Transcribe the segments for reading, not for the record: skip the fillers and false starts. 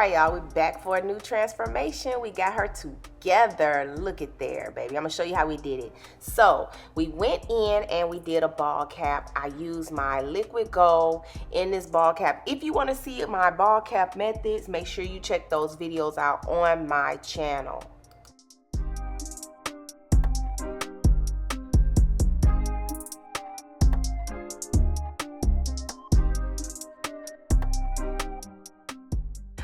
right, y'all, we're back for a new transformation. We got her together. Look at there, baby. I'm gonna show you how we did it. So we went in and we did a ball cap. I used my liquid gold in this ball cap. If you want to see my ball cap methods, make sure you check those videos out on my channel.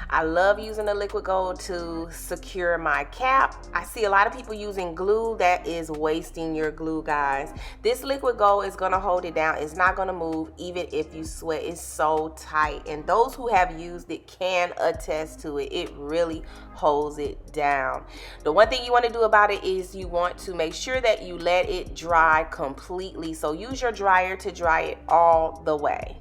I love using the liquid gold to secure my cap. I see a lot of people using glue. That is wasting your glue, guys. This liquid gold is gonna hold it down. It's not gonna move even if you sweat. It's so tight. And those who have used it can attest to it. It really holds it down. The one thing you wanna do about it is you want to make sure that you let it dry completely. So use your dryer to dry it all the way.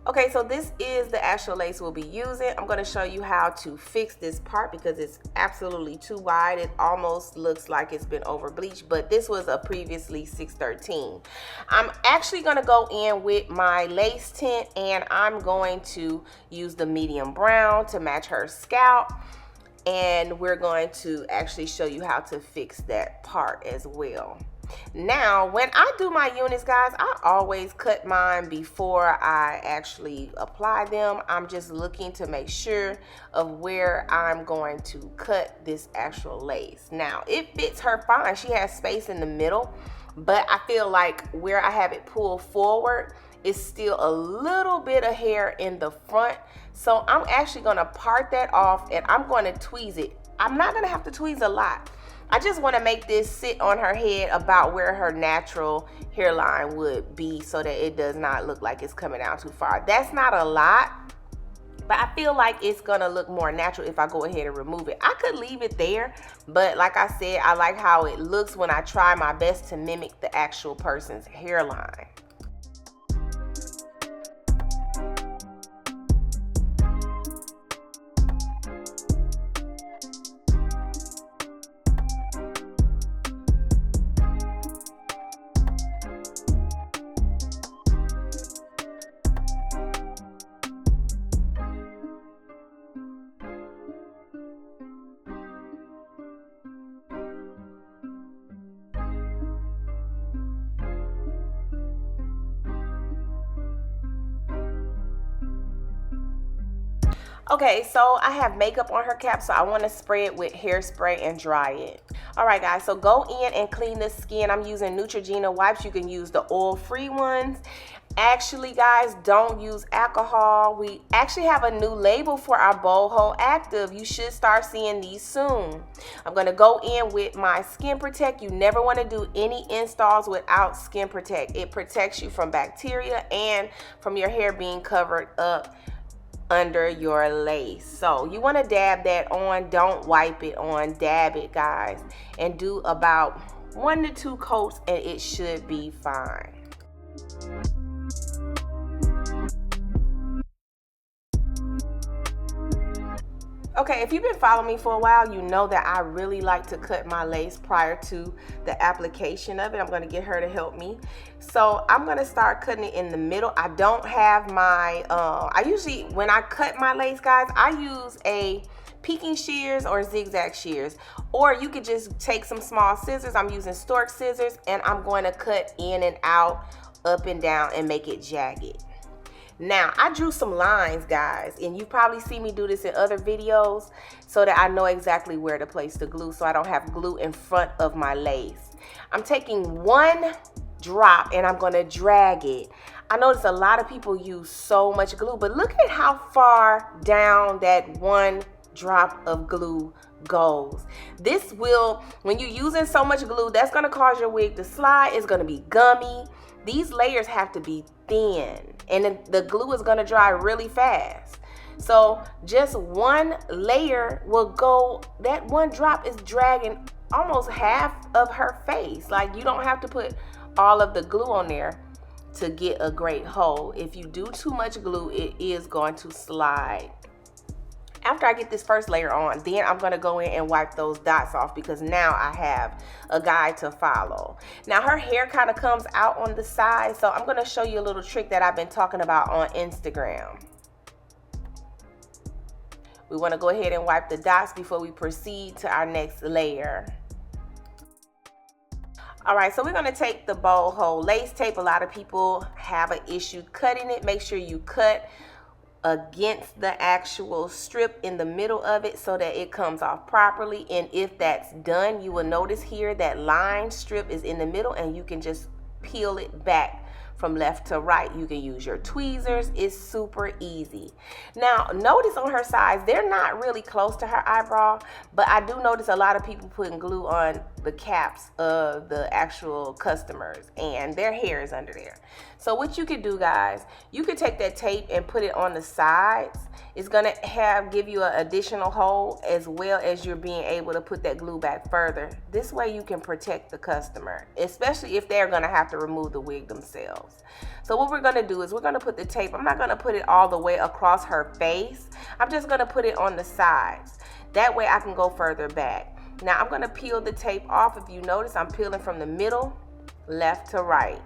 Okay, so this is the actual lace we'll be using. I'm going to show you how to fix this part because it's absolutely too wide. It almost looks like it's been over bleached, but this was a previously 613. I'm actually going to go in with my lace tint and I'm going to use the medium brown to match her scalp. And we're going to actually show you how to fix that part as well. Now, when I do my units, guys, I always cut mine before I actually apply them. I'm just looking to make sure of where I'm going to cut this actual lace. Now, it fits her fine. She has space in the middle, but I feel like where I have it pulled forward is still a little bit of hair in the front. So I'm actually going to part that off and I'm going to tweeze it. I'm not going to have to tweeze a lot. I just want to make this sit on her head about where her natural hairline would be so that it does not look like it's coming out too far. That's not a lot, but I feel like it's going to look more natural if I go ahead and remove it. I could leave it there, but like I said, I like how it looks when I try my best to mimic the actual person's hairline. Okay, so I have makeup on her cap, so I want to spray it with hairspray and dry it. All right, guys, so go in and clean the skin. I'm using Neutrogena wipes. You can use the oil-free ones. Actually, guys, don't use alcohol. We actually have a new label for our Boho Active. You should start seeing these soon. I'm going to go in with my Skin Protect. You never want to do any installs without Skin Protect. It protects you from bacteria and from your hair being covered up under your lace. So you want to dab that on. Don't wipe it on. Dab it, guys, and do about 1 to 2 coats and it should be fine. Okay, if you've been following me for a while, you know that I really like to cut my lace prior to the application of it. I'm going to get her to help me. So I'm going to start cutting it in the middle. I don't have my, I usually, when I cut my lace, guys, I use a peeking shears or zigzag shears. Or you could just take some small scissors. I'm using stork scissors and I'm going to cut in and out, up and down and make it jagged. Now, I drew some lines, guys, and you probably see me do this in other videos so that I know exactly where to place the glue so I don't have glue in front of my lace. I'm taking 1 drop and I'm going to drag it. I notice a lot of people use so much glue, but look at how far down that 1 drop of glue goes. This will, when you're using so much glue, that's going to cause your wig to slide. It's going to be gummy. These layers have to be thin and the glue is going to dry really fast. So just 1 layer will go, that 1 drop is dragging almost half of her face. Like, you don't have to put all of the glue on there to get a great hold. If you do too much glue, it is going to slide. After I get this first layer on, then I'm going to go in and wipe those dots off because now I have a guide to follow. Now her hair kind of comes out on the side, so I'm going to show you a little trick that I've been talking about on Instagram. We want to go ahead and wipe the dots before we proceed to our next layer. All right, so we're going to take the bow hole lace tape. A lot of people have an issue cutting it. Make sure you cut against the actual strip in the middle of it so that it comes off properly. And if that's done, you will notice here that line strip is in the middle, and you can just peel it back from left to right. You can use your tweezers. It's super easy. Now notice on her sides, they're not really close to her eyebrow, but I do notice a lot of people putting glue on the caps of the actual customers and their hair is under there. So what you could do, guys, you could take that tape and put it on the sides. It's gonna give you an additional hole, as well as you're being able to put that glue back further. This way you can protect the customer, especially if they're gonna have to remove the wig themselves. So what we're gonna do is we're gonna put the tape, I'm not gonna put it all the way across her face. I'm just gonna put it on the sides. That way I can go further back. Now I'm gonna peel the tape off. If you notice, I'm peeling from the middle, left to right.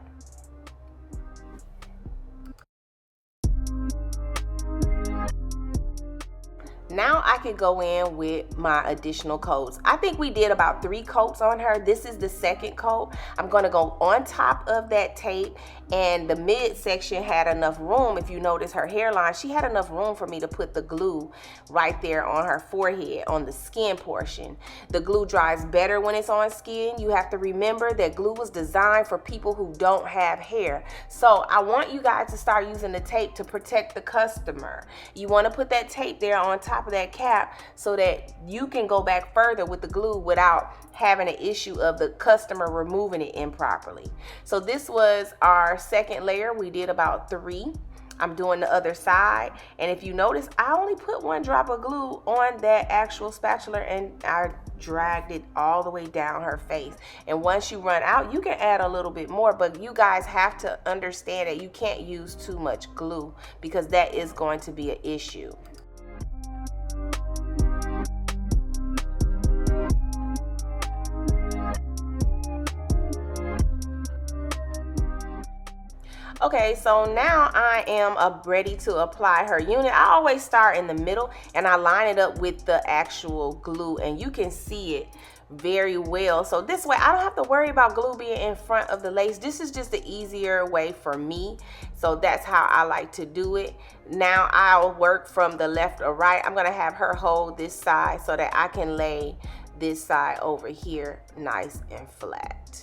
Now I can go in with my additional coats. I think we did about 3 coats on her. This is the second coat. I'm gonna go on top of that tape, and the midsection had enough room. If you notice her hairline, she had enough room for me to put the glue right there on her forehead, on the skin portion. The glue dries better when it's on skin. You have to remember that glue was designed for people who don't have hair. So I want you guys to start using the tape to protect the customer. You wanna put that tape there on top of that cap so that you can go back further with the glue without having an issue of the customer removing it improperly. So this was our second layer. We did about 3. I'm doing the other side, and if you notice, I only put 1 drop of glue on that actual spatula, and I dragged it all the way down her face. And once you run out, you can add a little bit more, but you guys have to understand that you can't use too much glue because that is going to be an issue. Okay, so now I am ready to apply her unit. I always start in the middle and I line it up with the actual glue, and you can see it very well. So this way I don't have to worry about glue being in front of the lace. This is just the easier way for me. So that's how I like to do it. Now I'll work from the left or right. I'm gonna have her hold this side so that I can lay this side over here nice and flat.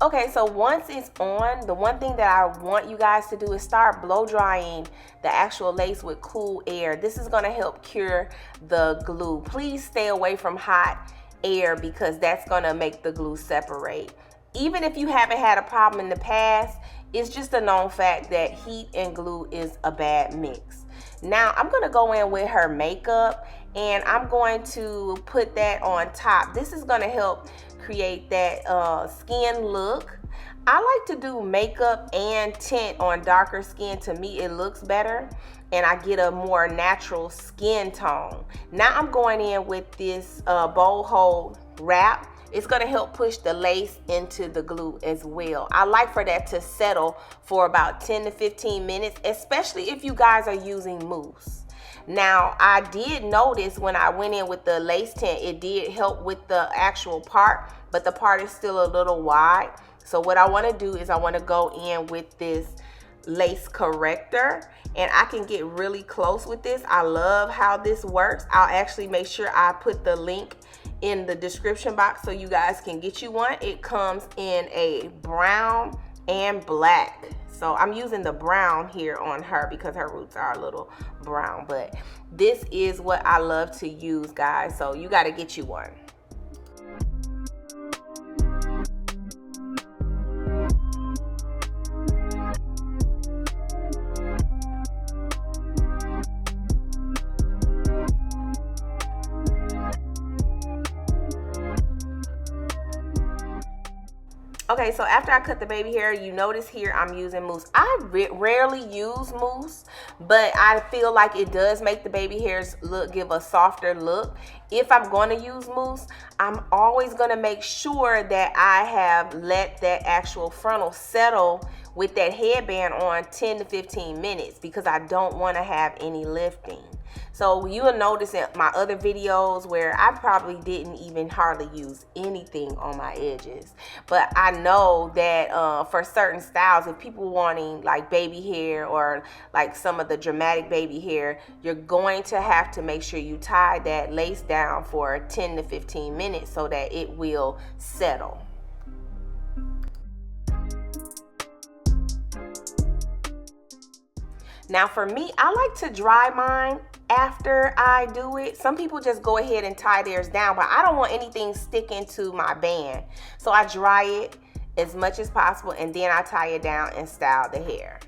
Okay, so once it's on, the one thing that I want you guys to do is start blow drying the actual lace with cool air. This is gonna help cure the glue. Please stay away from hot air because that's gonna make the glue separate. Even if you haven't had a problem in the past, it's just a known fact that heat and glue is a bad mix. Now I'm gonna go in with her makeup and I'm going to put that on top. This is gonna help create that skin look. I like to do makeup and tint on darker skin. To me, it looks better and I get a more natural skin tone. Now I'm going in with this bow hole wrap. It's gonna help push the lace into the glue as well. I like for that to settle for about 10 to 15 minutes, especially if you guys are using mousse. Now, I did notice when I went in with the lace tint, it did help with the actual part, but the part is still a little wide. So what I wanna do is I wanna go in with this lace corrector, and I can get really close with this. I love how this works. I'll actually make sure I put the link in the description box so you guys can get you one. It comes in a brown and black. So I'm using the brown here on her because her roots are a little brown, but this is what I love to use, guys. So you got to get you one. Okay, so after I cut the baby hair, you notice here I'm using mousse. I rarely use mousse, but I feel like it does make the baby hairs give a softer look. If I'm going to use mousse, I'm always going to make sure that I have let that actual frontal settle with that headband on 10 to 15 minutes because I don't want to have any lifting. So you'll notice in my other videos where I probably didn't even hardly use anything on my edges. But I know that for certain styles, if people wanting like baby hair or like some of the dramatic baby hair, you're going to have to make sure you tie that lace down for 10 to 15 minutes so that it will settle. Now for me, I like to dry mine after I do it. Some people just go ahead and tie theirs down, but I don't want anything sticking to my band. So I dry it as much as possible and then I tie it down and style the hair.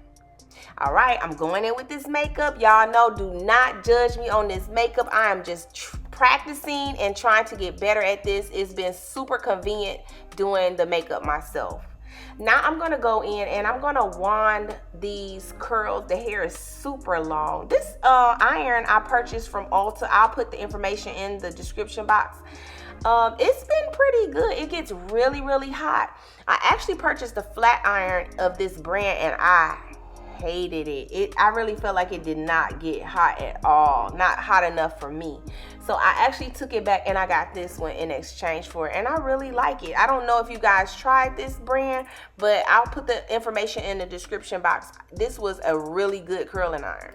All right, I'm going in with this makeup. Y'all know, do not judge me on this makeup. I am just practicing and trying to get better at this. It's been super convenient doing the makeup myself. Now I'm going to go in and I'm going to wand these curls. The hair is super long. This iron I purchased from Ulta. I'll put the information in the description box. It's been pretty good. It gets really, really hot. I actually purchased the flat iron of this brand and I hated it. I really felt like it did not get hot at all. Not hot enough for me. So I actually took it back and I got this one in exchange for it. And I really like it. I don't know if you guys tried this brand, but I'll put the information in the description box. This was a really good curling iron.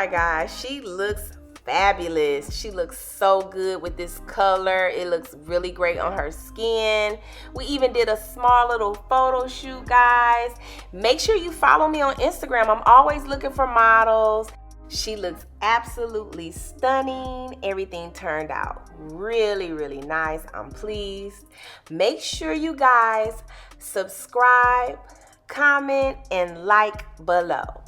right, guys, she looks fabulous. She looks so good with this color. It looks really great on her skin. We even did a small little photo shoot, guys. Make sure you follow me on Instagram. I'm always looking for models. She looks absolutely stunning. Everything turned out really, really nice. I'm pleased. Make sure you guys subscribe, comment, and like below.